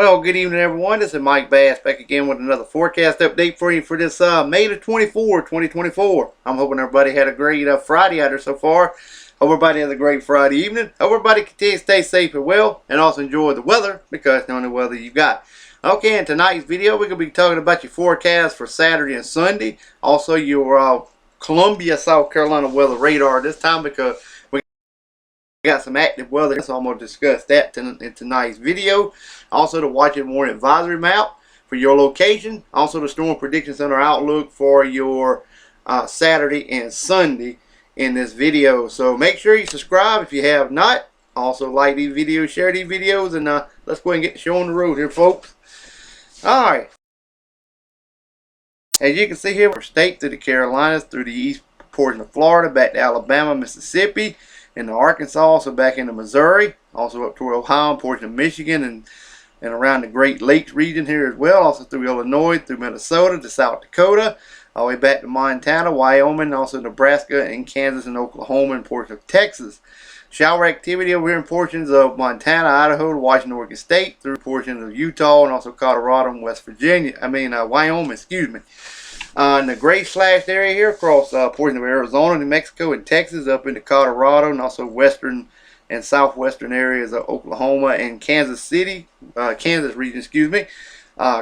Well, good evening, everyone. This is Mike Bass back again with another forecast update for you for this May the 24th, 2024. I'm hoping everybody had a great Friday out there so far. Hope everybody has a great Friday evening. Hope everybody continue to stay safe and well, and also enjoy the weather because it's the only weather you got. Okay, in tonight's video, we're going to be talking about your forecast for Saturday and Sunday. Also, your Columbia, South Carolina weather radar this time because we got some active weather, so I'm going to discuss that in tonight's video. Also, to watch a more advisory map for your location. Also, the storm prediction center outlook for your Saturday and Sunday in this video. So make sure you subscribe if you have not. Also, like these videos, share these videos, and let's go ahead and get the show on the road here, folks. All right. As you can see here, we're state through the Carolinas, through the east portion of Florida, back to Alabama, Mississippi, into Arkansas, also back into Missouri, also up toward Ohio, portion of Michigan, and around the Great Lakes region here as well, also through Illinois, through Minnesota, to South Dakota, all the way back to Montana, Wyoming, also Nebraska, and Kansas, and Oklahoma, and portions of Texas. Shower activity over here in portions of Montana, Idaho, Washington, Oregon State, through portions of Utah, and also Colorado and West Virginia. Wyoming, excuse me. In the gray slashed area here across portions of Arizona, New Mexico, and Texas, up into Colorado, and also western and southwestern areas of Oklahoma and Kansas City, Kansas region, excuse me.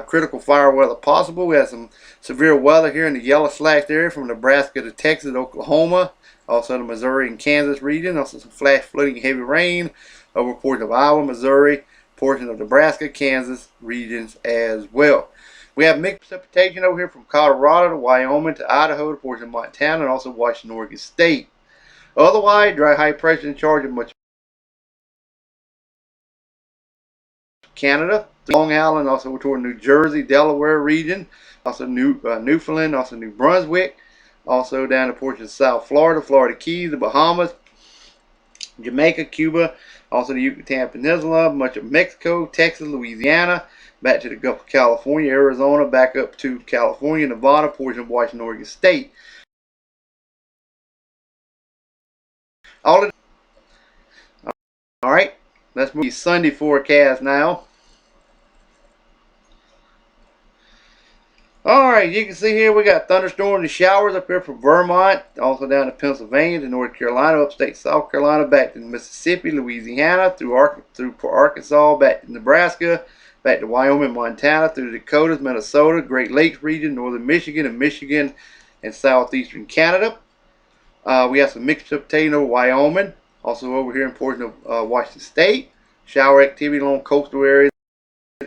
Critical fire weather possible. We have some severe weather here in the yellow slashed area from Nebraska to Texas, Oklahoma, also the Missouri and Kansas region. Also some flash flooding and heavy rain over portions of Iowa, Missouri, portions of Nebraska, Kansas regions as well. We have mixed precipitation over here from Colorado to Wyoming to Idaho to portions of Montana, and also Washington, Oregon State. Otherwise, dry high pressure in charge of much Canada, Long Island, also toward New Jersey, Delaware region, also Newfoundland, also New Brunswick, also down to portions of South Florida, Florida Keys, the Bahamas, Jamaica, Cuba, also the Yucatan Peninsula, much of Mexico, Texas, Louisiana, back to the Gulf of California, Arizona, back up to California, Nevada, portion of Washington, Oregon State. All right, let's move to Sunday forecast now. Alright, you can see here we got thunderstorms and showers up here from Vermont, also down to Pennsylvania, to North Carolina, upstate South Carolina, back to Mississippi, Louisiana, through Arkansas, back to Nebraska, back to Wyoming, Montana, through the Dakotas, Minnesota, Great Lakes region, northern Michigan, and southeastern Canada. We have some mixed precipitation over Wyoming, also over here in portion of Washington State. Shower activity along coastal areas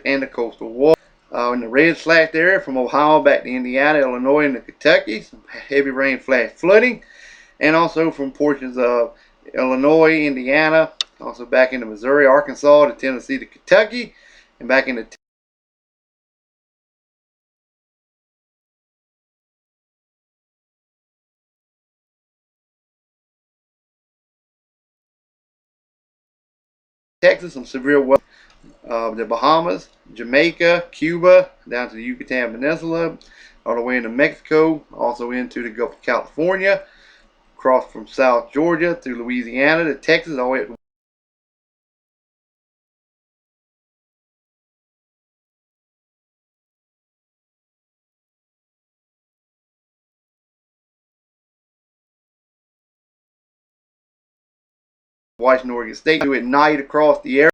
and the coastal water. In the red slashed area from Ohio back to Indiana, Illinois, and Kentucky, some heavy rain flash flooding, and also from portions of Illinois, Indiana, also back into Missouri, Arkansas, to Tennessee, to Kentucky, and back into Texas, some severe weather. The Bahamas, Jamaica, Cuba, down to the Yucatan Peninsula, all the way into Mexico, also into the Gulf of California, across from South Georgia through Louisiana to Texas, all the way up to Washington, Oregon State, at night across the area.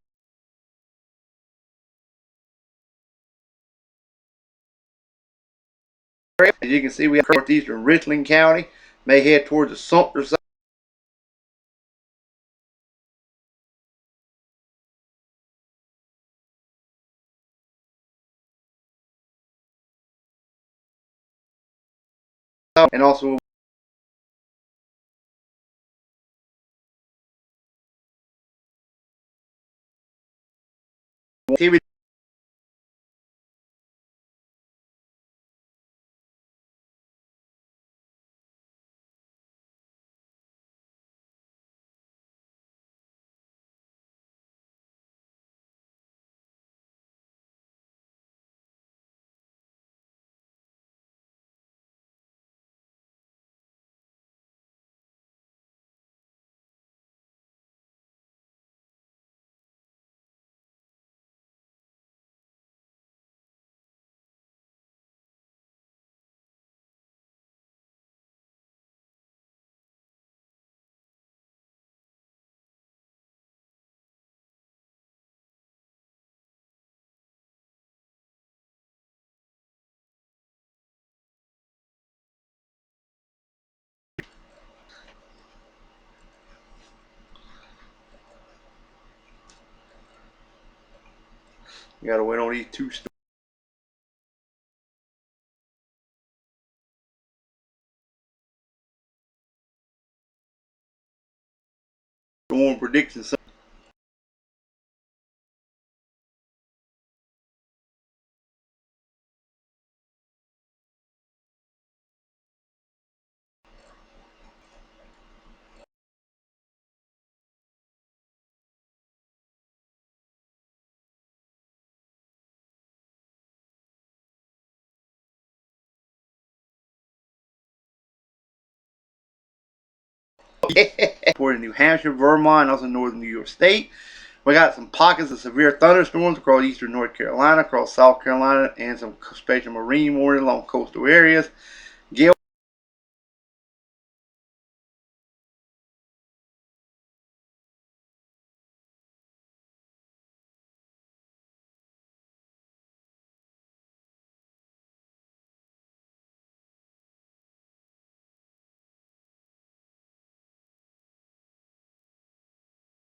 As you can see, we have northeastern Richland County, may head towards the Sumter side. And also activity We gotta wait on these two storm predictions. Reported in New Hampshire, Vermont, also northern New York State. We got some pockets of severe thunderstorms across eastern North Carolina, across South Carolina, and some special marine warning along coastal areas. Gale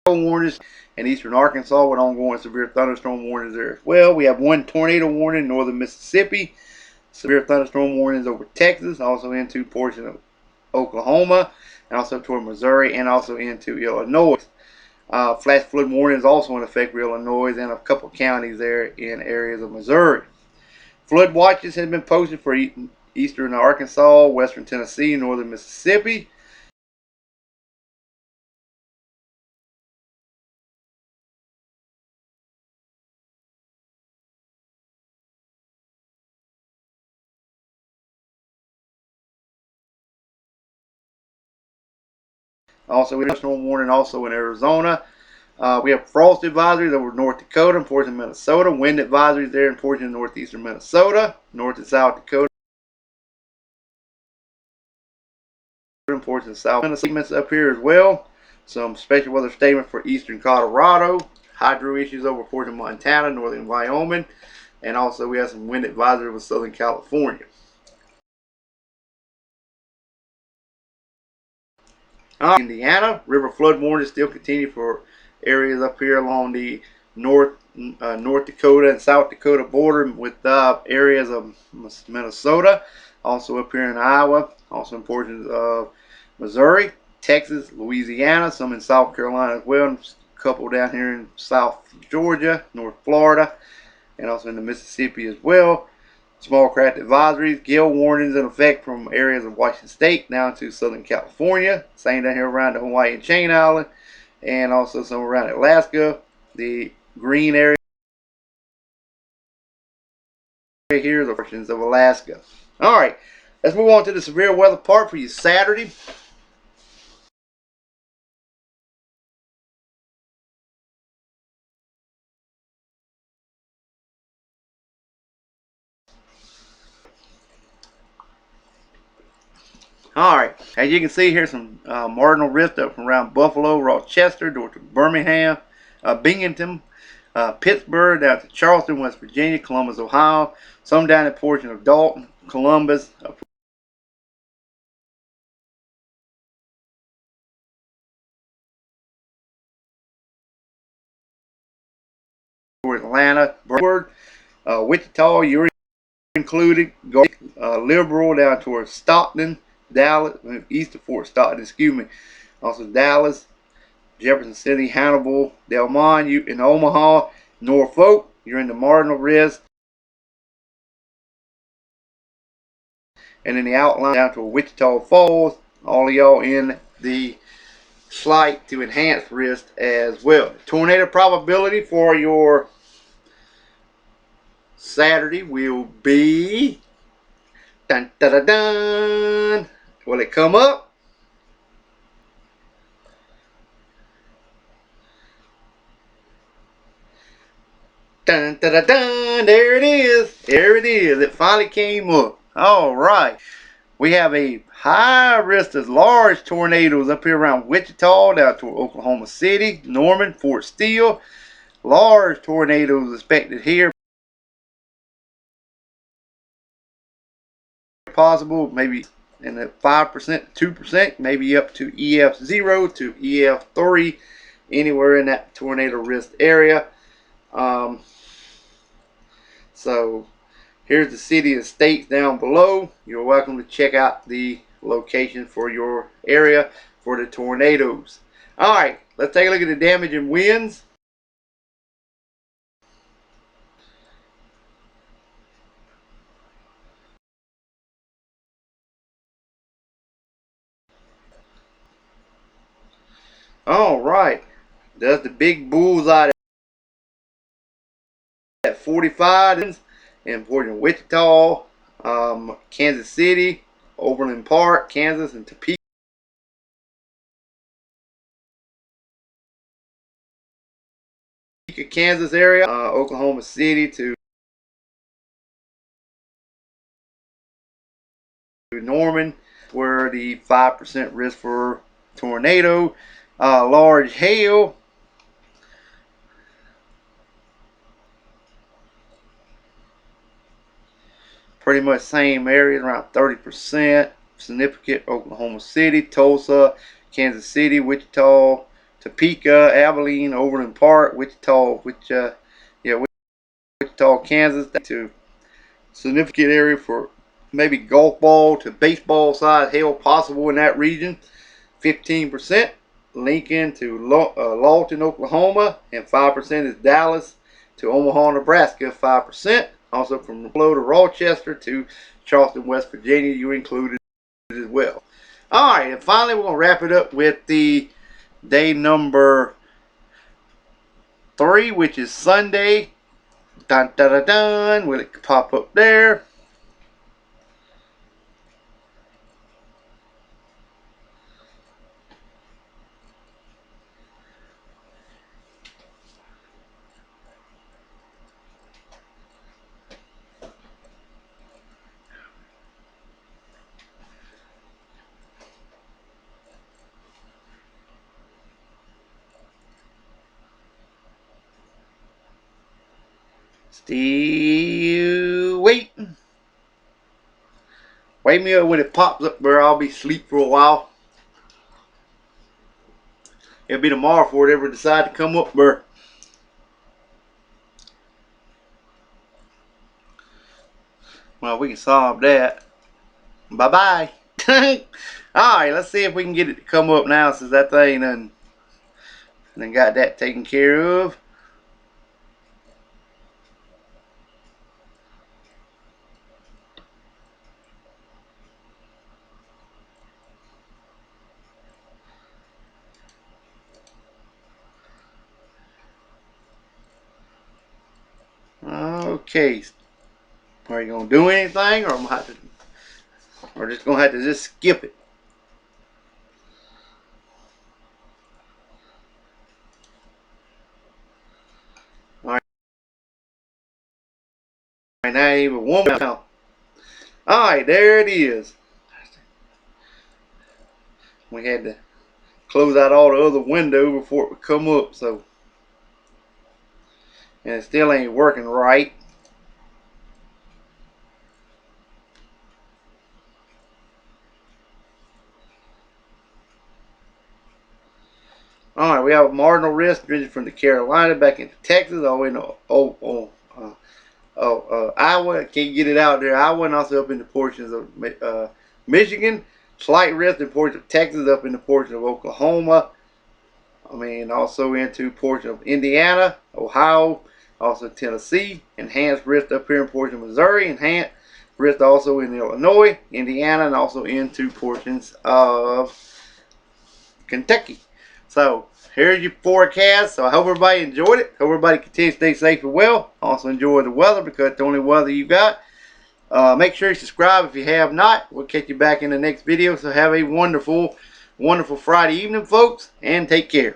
warnings in eastern Arkansas with ongoing severe thunderstorm warnings there as well. We have one tornado warning in northern Mississippi. Severe thunderstorm warnings over Texas, also into portion of Oklahoma, and also toward Missouri, and also into Illinois. Flash flood warnings also in effect for Illinois and a couple counties there in areas of Missouri. Flood watches have been posted for eastern Arkansas, western Tennessee, northern Mississippi. Also, we have a storm warning also in Arizona. We have frost advisories over North Dakota and portions of Minnesota. Wind advisories there in portions of northeastern Minnesota, North and South Dakota, and portions of South Minnesota up here as well. Some special weather statements for eastern Colorado. Hydro issues over portions of Montana, northern Wyoming, and also we have some wind advisory over southern California. Indiana, river flood warnings still continue for areas up here along the North Dakota and South Dakota border with areas of Minnesota, also up here in Iowa, also in portions of Missouri, Texas, Louisiana, some in South Carolina as well, and a couple down here in South Georgia, North Florida, and also in the Mississippi as well. Small craft advisories, gale warnings in effect from areas of Washington State down to Southern California. Same down here around the Hawaii and Chain Island, and also some around Alaska. The green area here is the portions of Alaska. All right, let's move on to the severe weather part for you Saturday. All right, as you can see here, some marginal rift up from around Buffalo, Rochester, to Birmingham, Binghamton, Pittsburgh, down to Charleston, West Virginia, Columbus, Ohio, some down in portion of Dalton, Columbus, Atlanta, Wichita, you're included, Liberal down towards Stockton, Dallas, east of Fort Stockton, excuse me, also Dallas, Jefferson City, Hannibal, Del Monte, you in Omaha, Norfolk, you're in the marginal risk, and in the outline down to Wichita Falls, all of y'all in the slight to enhanced risk as well. Tornado probability for your Saturday will be dun dun dun dun. Will it come up? Dun dun dun dun. There it is. There it is. It finally came up. All right. We have a high risk of large tornadoes up here around Wichita, down to Oklahoma City, Norman, Fort Steele. Large tornadoes expected here. Possible, maybe in the 5% to 2%, maybe up to EF0 to EF3, anywhere in that tornado risk area. So here's the city and states down below. You're welcome to check out the location for your area for the tornadoes. Alright, let's take a look at the damage and winds. Alright, that's the big bullseye at 45 in Port Wichita, Kansas City, Overland Park, Kansas, and Topeka, Kansas area, Oklahoma City to Norman, where the 5% risk for tornado, large hail. Pretty much same area, around 30%. Significant Oklahoma City, Tulsa, Kansas City, Wichita, Topeka, Abilene, Overland Park, Wichita, Wichita, Kansas. To significant area for maybe golf ball to baseball size hail possible in that region. 15%. Lincoln to Lawton, Oklahoma, and 5% is Dallas to Omaha, Nebraska, 5%. Also from Buffalo to Rochester to Charleston, West Virginia, you included as well. All right, and finally we're going to wrap it up with the day number 3, which is Sunday. Dun dun dun dun. Will it pop up there? Still waiting. Wake me up when it pops up where I'll be asleep for a while. It'll be tomorrow before it ever decide to come up there. Well, we can solve that. Bye-bye. Alright, let's see if we can get it to come up now since that thing done got that taken care of. Okay. Are you gonna do anything, or or just gonna have to just skip it? All right, now even one more now. All right, there it is. We had to close out all the other window before it would come up, so and it still ain't working right. All right, we have a marginal risk driven from the Carolina back into Texas, all the way to Iowa. Can't get it out there. Iowa, and also up into portions of Michigan. Slight risk in portions of Texas, up into portions of Oklahoma. Also into portions of Indiana, Ohio, also Tennessee. Enhanced risk up here in portions of Missouri. Enhanced risk also in Illinois, Indiana, and also into portions of Kentucky. So here's your forecast. So I hope everybody enjoyed it. Hope everybody continues to stay safe and well. Also enjoy the weather because it's the only weather you got. Make sure you subscribe if you have not. We'll catch you back in the next video. So have a wonderful, wonderful Friday evening, folks, and take care.